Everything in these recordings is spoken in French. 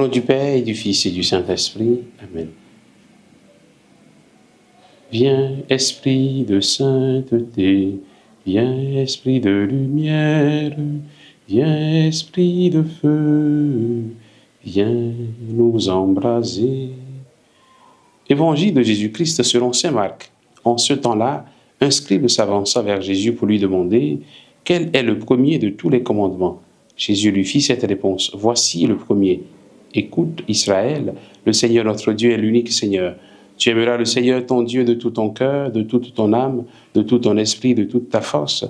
nom du Père et du Fils et du Saint-Esprit. Amen. Viens, Esprit de sainteté, viens, Esprit de lumière, viens, Esprit de feu, viens nous embraser. Évangile de Jésus-Christ selon saint Marc. En ce temps-là, un scribe s'avança vers Jésus pour lui demander « Quel est le premier de tous les commandements ?» Jésus lui fit cette réponse « Voici le premier. Écoute, Israël, le Seigneur notre Dieu est l'unique Seigneur. Tu aimeras le Seigneur ton Dieu de tout ton cœur, de toute ton âme, de tout ton esprit, de toute ta force.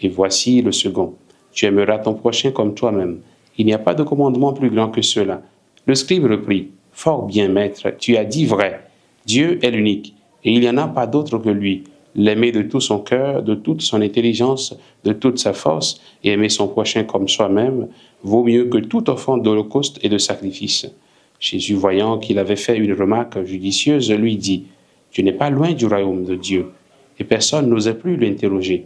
Et voici le second. Tu aimeras ton prochain comme toi-même. Il n'y a pas de commandement plus grand que cela. » Le scribe reprit « Fort bien, maître, tu as dit vrai. Dieu est l'unique, et il n'y en a pas d'autre que lui. L'aimer de tout son cœur, de toute son intelligence, de toute sa force, et aimer son prochain comme soi-même, vaut mieux que toute offrande d'holocauste et de sacrifice. » Jésus, voyant qu'il avait fait une remarque judicieuse, lui dit « Tu n'es pas loin du royaume de Dieu. » Et personne n'osait plus l'interroger.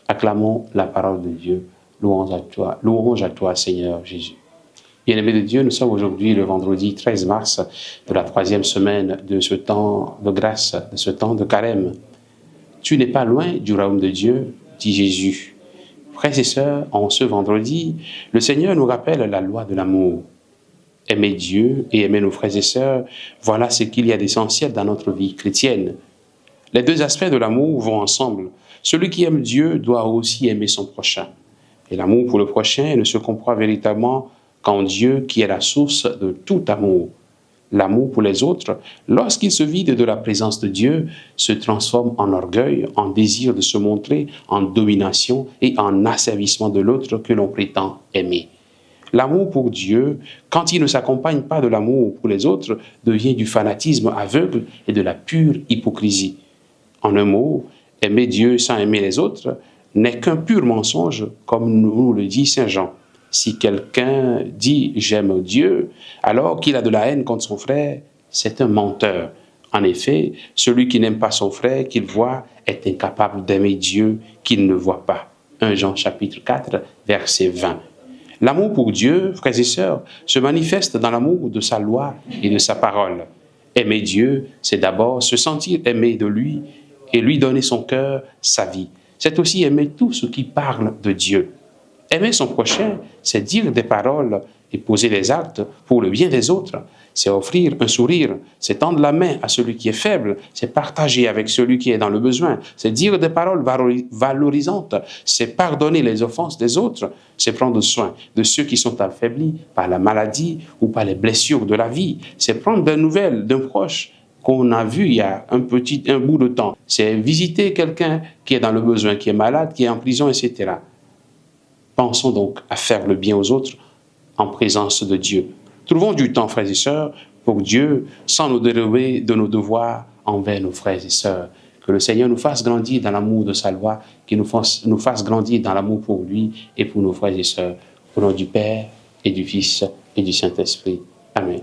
Acclamons la parole de Dieu. Louange à toi, Seigneur Jésus. Bien-aimés de Dieu, nous sommes aujourd'hui le vendredi 13 mars de la 3e semaine de ce temps de grâce, de ce temps de carême. Tu n'es pas loin du royaume de Dieu, dit Jésus. Frères et sœurs, en ce vendredi, le Seigneur nous rappelle la loi de l'amour. Aimer Dieu et aimer nos frères et sœurs, voilà ce qu'il y a d'essentiel dans notre vie chrétienne. Les deux aspects de l'amour vont ensemble. Celui qui aime Dieu doit aussi aimer son prochain. Et l'amour pour le prochain ne se comprend véritablement qu'en Dieu qui est la source de tout amour. L'amour pour les autres, lorsqu'il se vide de la présence de Dieu, se transforme en orgueil, en désir de se montrer, en domination et en asservissement de l'autre que l'on prétend aimer. L'amour pour Dieu, quand il ne s'accompagne pas de l'amour pour les autres, devient du fanatisme aveugle et de la pure hypocrisie. En un mot, aimer Dieu sans aimer les autres n'est qu'un pur mensonge, comme nous le dit saint Jean. Si quelqu'un dit « j'aime Dieu » alors qu'il a de la haine contre son frère, c'est un menteur. En effet, celui qui n'aime pas son frère qu'il voit est incapable d'aimer Dieu qu'il ne voit pas. 1 Jean chapitre 4, verset 20. L'amour pour Dieu, frères et sœurs, se manifeste dans l'amour de sa loi et de sa parole. Aimer Dieu, c'est d'abord se sentir aimé de lui et lui donner son cœur, sa vie. C'est aussi aimer tout ce qui parle de Dieu. Aimer son prochain, c'est dire des paroles et poser des actes pour le bien des autres. C'est offrir un sourire, c'est tendre la main à celui qui est faible, c'est partager avec celui qui est dans le besoin, c'est dire des paroles valorisantes, c'est pardonner les offenses des autres, c'est prendre soin de ceux qui sont affaiblis par la maladie ou par les blessures de la vie, c'est prendre des nouvelles d'un proche qu'on a vu il y a un bout de temps, c'est visiter quelqu'un qui est dans le besoin, qui est malade, qui est en prison, etc. Pensons donc à faire le bien aux autres en présence de Dieu. Trouvons du temps, frères et sœurs, pour Dieu, sans nous dérober de nos devoirs envers nos frères et sœurs. Que le Seigneur nous fasse grandir dans l'amour de sa loi, qu'il nous fasse grandir dans l'amour pour lui et pour nos frères et sœurs. Au nom du Père et du Fils et du Saint-Esprit. Amen.